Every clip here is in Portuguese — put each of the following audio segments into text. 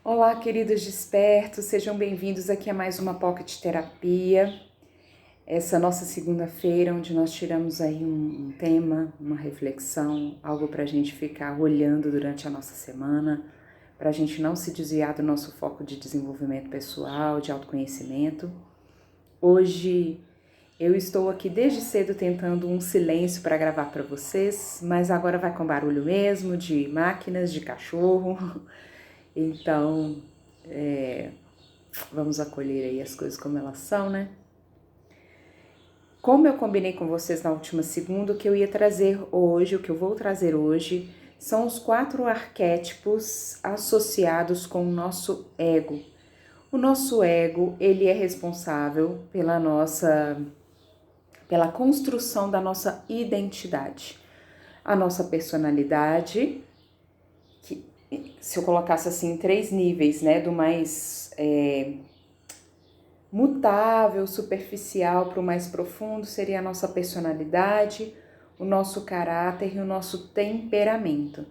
Olá, queridos despertos, sejam bem-vindos aqui a mais uma Pocket Terapia. Essa nossa segunda-feira, onde nós tiramos aí um tema, uma reflexão, algo para a gente ficar olhando durante a nossa semana, para a gente não se desviar do nosso foco de desenvolvimento pessoal, de autoconhecimento. Hoje eu estou aqui desde cedo tentando um silêncio para gravar para vocês, mas agora vai com barulho mesmo, de máquinas, de cachorro. Então, vamos acolher aí as coisas como elas são, né? Como eu combinei com vocês na última segunda, o que eu ia trazer hoje, o que eu vou trazer hoje, são os 4 arquétipos associados com o nosso ego. O nosso ego, ele é responsável pela construção da nossa identidade. A nossa personalidade, se eu colocasse assim em 3 níveis, né, do mais mutável, superficial para o mais profundo, seria a nossa personalidade, o nosso caráter e o nosso temperamento.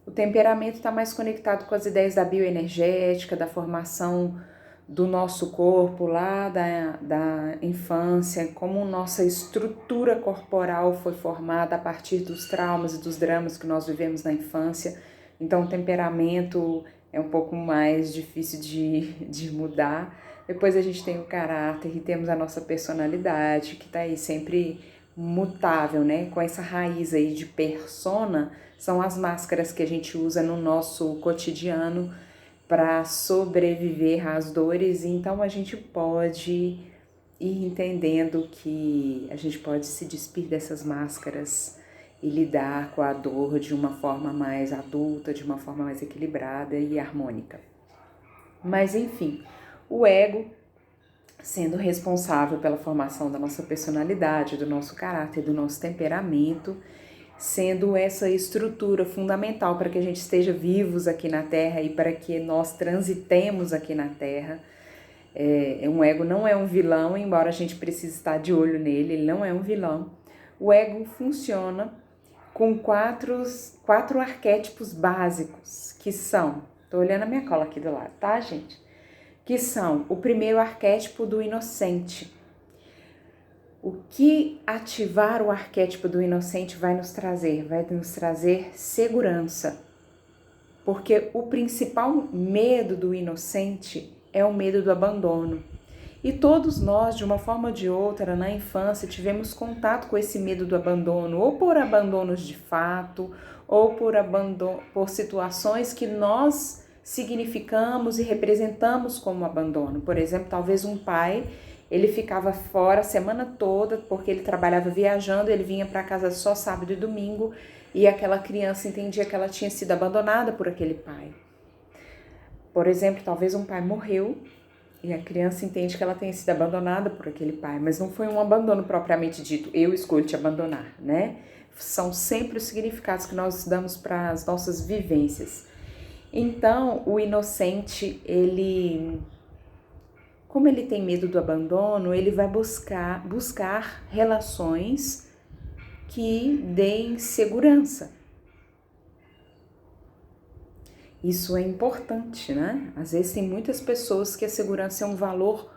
O temperamento está mais conectado com as ideias da bioenergética, da formação do nosso corpo lá da infância, como nossa estrutura corporal foi formada a partir dos traumas e dos dramas que nós vivemos na infância. Então, o temperamento é um pouco mais difícil de mudar. Depois a gente tem o caráter e temos a nossa personalidade, que está aí sempre mutável, né? Com essa raiz aí de persona, são as máscaras que a gente usa no nosso cotidiano para sobreviver às dores. Então a gente pode ir entendendo que a gente pode se despir dessas máscaras e lidar com a dor de uma forma mais adulta, de uma forma mais equilibrada e harmônica. Mas enfim, o ego, sendo responsável pela formação da nossa personalidade, do nosso caráter, do nosso temperamento, sendo essa estrutura fundamental para que a gente esteja vivos aqui na Terra e para que nós transitemos aqui na Terra. Um ego não é um vilão, embora a gente precise estar de olho nele, ele não é um vilão. O ego funciona com quatro arquétipos básicos, que são, tô olhando a minha cola aqui do lado, tá, gente? Que são o primeiro arquétipo do inocente. O que ativar o arquétipo do inocente vai nos trazer? Vai nos trazer segurança. Porque o principal medo do inocente é o medo do abandono. E todos nós, de uma forma ou de outra, na infância, tivemos contato com esse medo do abandono, ou por abandonos de fato, ou por situações que nós significamos e representamos como abandono. Por exemplo, talvez um pai, ele ficava fora a semana toda porque ele trabalhava viajando, ele vinha para casa só sábado e domingo e aquela criança entendia que ela tinha sido abandonada por aquele pai. Por exemplo, talvez um pai morreu e a criança entende que ela tenha sido abandonada por aquele pai, mas não foi um abandono propriamente dito, eu escolho te abandonar, né? São sempre os significados que nós damos para as nossas vivências. Então, o inocente, como ele tem medo do abandono, ele vai buscar relações que deem segurança. Isso é importante, né? Às vezes tem muitas pessoas que a segurança é um valor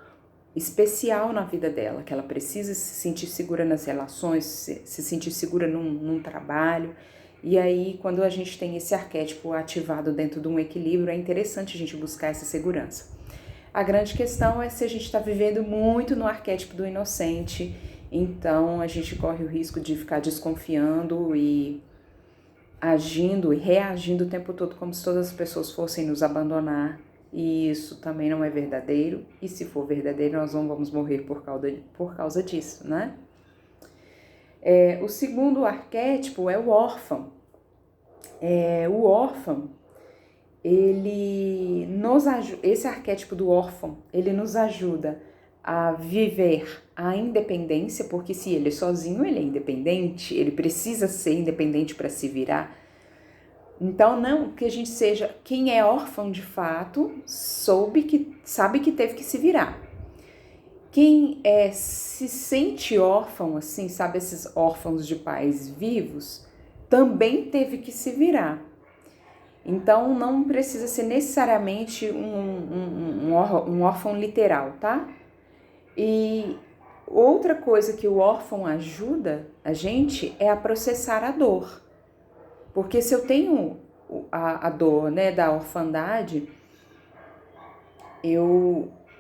especial na vida dela, que ela precisa se sentir segura nas relações, se sentir segura num trabalho. E aí, quando a gente tem esse arquétipo ativado dentro de um equilíbrio, é interessante a gente buscar essa segurança. A grande questão é se a gente está vivendo muito no arquétipo do inocente, então a gente corre o risco de ficar desconfiando e agindo e reagindo o tempo todo como se todas as pessoas fossem nos abandonar. E isso também não é verdadeiro, e se for verdadeiro, nós não vamos morrer por causa disso, né? O segundo arquétipo é o órfão. O órfão, esse arquétipo do órfão, ele nos ajuda a viver a independência, porque se ele é sozinho, ele é independente, ele precisa ser independente para se virar. Então, não que a gente seja, quem é órfão de fato, sabe que teve que se virar. Quem se sente órfão, assim, sabe, esses órfãos de pais vivos, também teve que se virar. Então, não precisa ser necessariamente um órfão literal, tá? E outra coisa que o órfão ajuda a gente é a processar a dor. Porque se eu tenho a dor, né, da orfandade,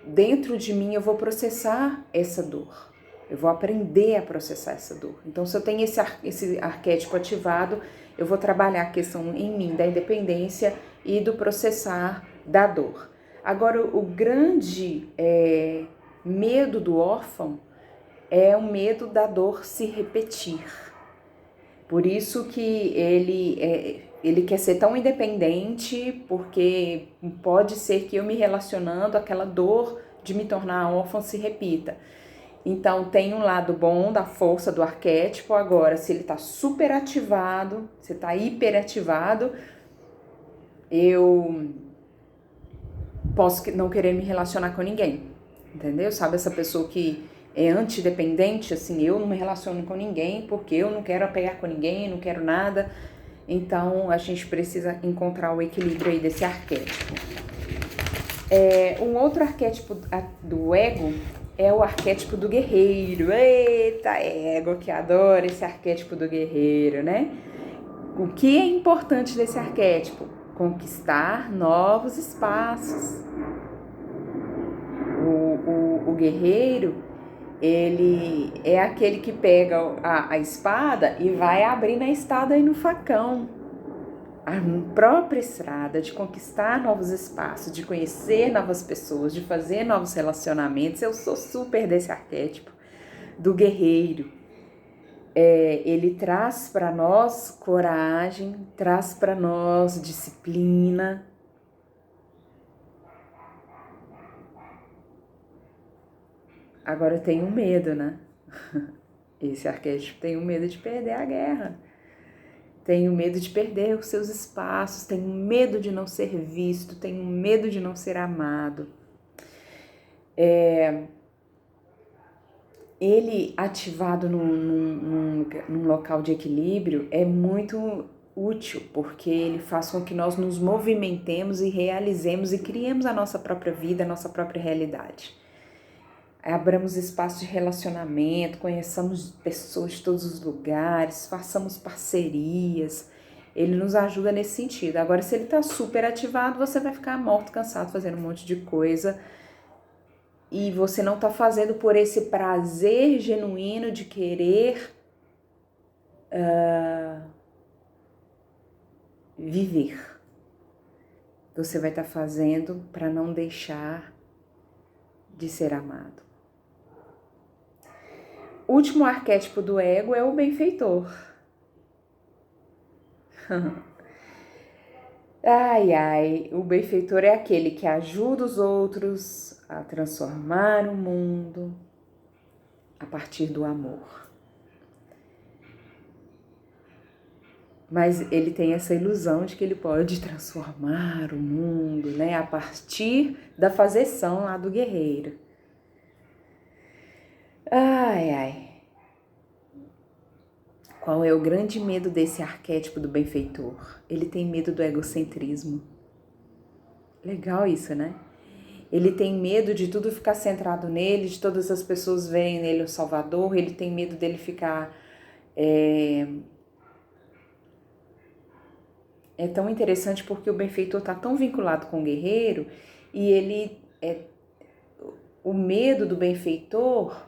dentro de mim eu vou processar essa dor. Eu vou aprender a processar essa dor. Então, se eu tenho esse arquétipo ativado, eu vou trabalhar a questão em mim da independência e do processar da dor. Agora, o grande medo do órfão é o medo da dor se repetir. Por isso que ele quer ser tão independente, porque pode ser que eu me relacionando, aquela dor de me tornar órfã se repita. Então, tem um lado bom da força do arquétipo. Agora, se ele está super ativado, se está hiperativado, eu posso não querer me relacionar com ninguém, entendeu? Sabe essa pessoa que é antidependente, assim, eu não me relaciono com ninguém porque eu não quero apegar com ninguém, não quero nada. Então, a gente precisa encontrar o equilíbrio aí desse arquétipo. Um outro arquétipo do ego é o arquétipo do guerreiro. Eita, ego que adora esse arquétipo do guerreiro, né? O que é importante desse arquétipo? Conquistar novos espaços. O guerreiro, ele é aquele que pega a espada e vai abrindo a estada aí no facão. A própria estrada de conquistar novos espaços, de conhecer novas pessoas, de fazer novos relacionamentos. Eu sou super desse arquétipo do guerreiro. Ele traz para nós coragem, traz para nós disciplina. Agora eu tenho medo, né? Esse arquétipo tem medo de perder a guerra. Tenho medo de perder os seus espaços, tenho medo de não ser visto, tenho medo de não ser amado. Ele ativado num local de equilíbrio é muito útil, porque ele faz com que nós nos movimentemos e realizemos e criemos a nossa própria vida, a nossa própria realidade. Abramos espaços de relacionamento, conheçamos pessoas de todos os lugares, façamos parcerias. Ele nos ajuda nesse sentido. Agora, se ele está super ativado, você vai ficar morto, cansado, fazendo um monte de coisa. E você não está fazendo por esse prazer genuíno de querer viver. Você vai estar fazendo para não deixar de ser amado. O último arquétipo do ego é o benfeitor. O benfeitor é aquele que ajuda os outros a transformar o mundo a partir do amor. Mas ele tem essa ilusão de que ele pode transformar o mundo, né, a partir da fazeção lá do guerreiro. Qual é o grande medo desse arquétipo do benfeitor? Ele tem medo do egocentrismo. Legal isso, né? Ele tem medo de tudo ficar centrado nele, de todas as pessoas verem nele o salvador. Ele tem medo dele ficar... É tão interessante porque o benfeitor está tão vinculado com o guerreiro e o medo do benfeitor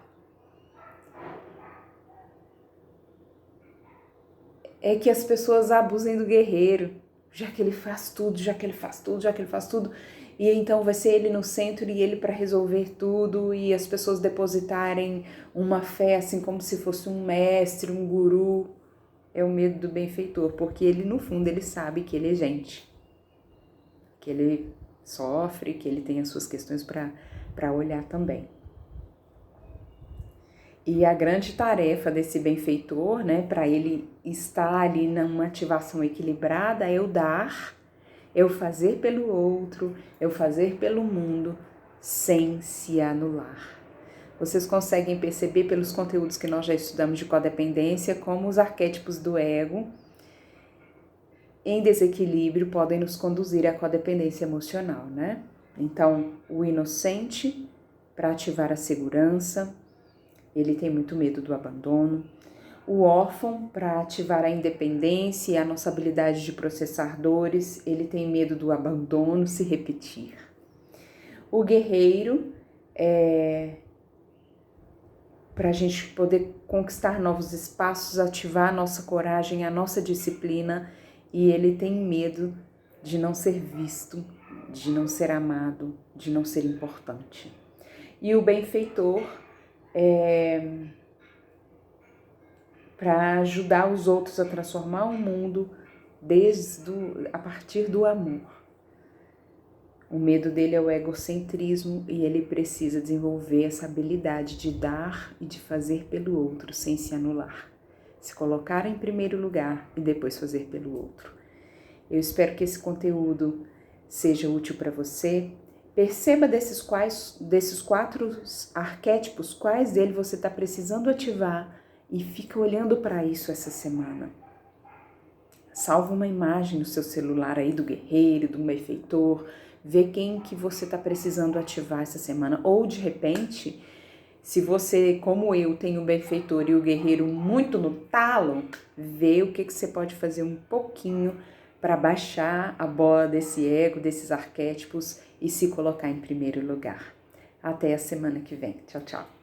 é que as pessoas abusem do guerreiro, já que ele faz tudo. E então vai ser ele no centro e ele para resolver tudo, e as pessoas depositarem uma fé assim como se fosse um mestre, um guru. É o medo do benfeitor, porque ele no fundo ele sabe que ele é gente, que ele sofre, que ele tem as suas questões para olhar também. E a grande tarefa desse benfeitor, né, para ele estar ali numa ativação equilibrada, é o dar, é o fazer pelo outro, é o fazer pelo mundo, sem se anular. Vocês conseguem perceber pelos conteúdos que nós já estudamos de codependência como os arquétipos do ego, em desequilíbrio podem nos conduzir à codependência emocional, né? Então, o inocente, para ativar a segurança, ele tem muito medo do abandono. O órfão, para ativar a independência e a nossa habilidade de processar dores, ele tem medo do abandono se repetir. O guerreiro, para a gente poder conquistar novos espaços, ativar a nossa coragem, a nossa disciplina, e ele tem medo de não ser visto, de não ser amado, de não ser importante. E o benfeitor para ajudar os outros a transformar o mundo a partir do amor. O medo dele é o egocentrismo e ele precisa desenvolver essa habilidade de dar e de fazer pelo outro sem se anular. Se colocar em primeiro lugar e depois fazer pelo outro. Eu espero que esse conteúdo seja útil para você. Perceba desses 4 arquétipos, quais deles você está precisando ativar e fica olhando para isso essa semana. Salva uma imagem no seu celular aí do guerreiro, do benfeitor, vê quem que você está precisando ativar essa semana. Ou de repente, se você, como eu, tem o benfeitor e o guerreiro muito no talo, vê o que você pode fazer um pouquinho para baixar a bola desse ego, desses arquétipos e se colocar em primeiro lugar. Até a semana que vem. Tchau, tchau.